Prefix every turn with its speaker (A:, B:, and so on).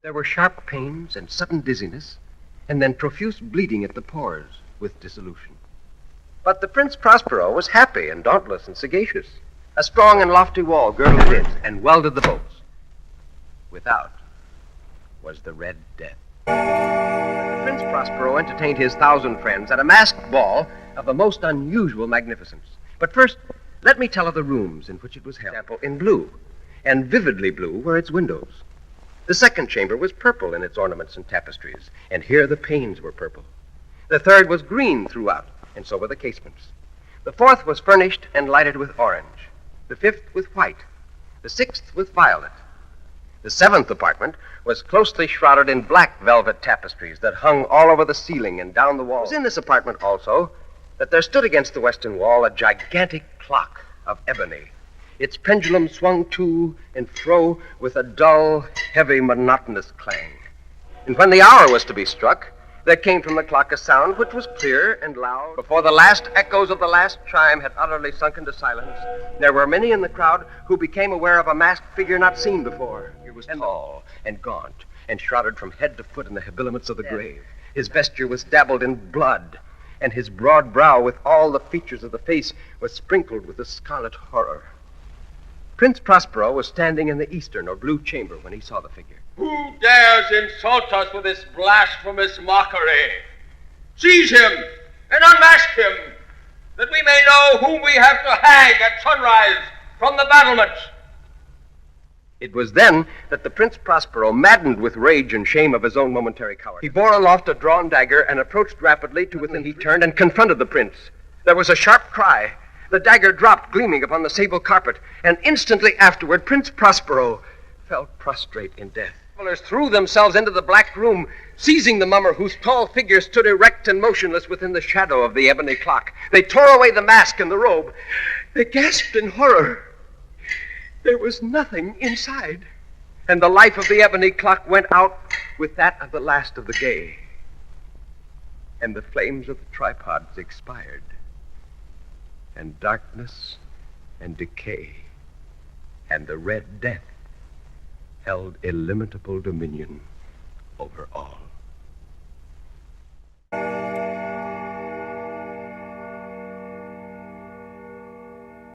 A: There were sharp pains and sudden dizziness, and then profuse bleeding at the pores with dissolution. But the Prince Prospero was happy and dauntless and sagacious. A strong and lofty wall girdled in and welded the boats. Without was the Red Death. Prince Prospero entertained his 1,000 friends at a masked ball of the most unusual magnificence. But first, let me tell of the rooms in which it was held. In blue, and vividly blue were its windows. The second chamber was purple in its ornaments and tapestries, and here the panes were purple. The third was green throughout, and so were the casements. The fourth was furnished and lighted with orange. The fifth with white. The sixth with violet. The seventh apartment was closely shrouded in black velvet tapestries that hung all over the ceiling and down the walls. It was in this apartment also that there stood against the western wall a gigantic clock of ebony. Its pendulum swung to and fro with a dull, heavy, monotonous clang. And when the hour was to be struck, there came from the clock a sound which was clear and loud. Before the last echoes of the last chime had utterly sunk into silence, there were many in the crowd who became aware of a masked figure not seen before. He was tall and gaunt and shrouded from head to foot in the habiliments of the grave. His vesture was dabbled in blood, and his broad brow, with all the features of the face, was sprinkled with the scarlet horror. Prince Prospero was standing in the eastern or blue chamber when he saw the figure.
B: Who dares insult us with this blasphemous mockery? Seize him and unmask him, that we may know whom we have to hang at sunrise from the battlements.
A: It was then that the Prince Prospero, maddened with rage and shame of his own momentary cowardice, he bore aloft a drawn dagger and approached rapidly to within. He turned and confronted the prince. There was a sharp cry. The dagger dropped gleaming upon the sable carpet, and instantly afterward, Prince Prospero fell prostrate in death. Travelers threw themselves into the black room, seizing the mummer whose tall figure stood erect and motionless within the shadow of the ebony clock. They tore away the mask and the robe. They gasped in horror. There was nothing inside, and the life of the ebony clock went out with that of the last of the gay, and the flames of the tripods expired, and darkness and decay and the Red Death held illimitable dominion over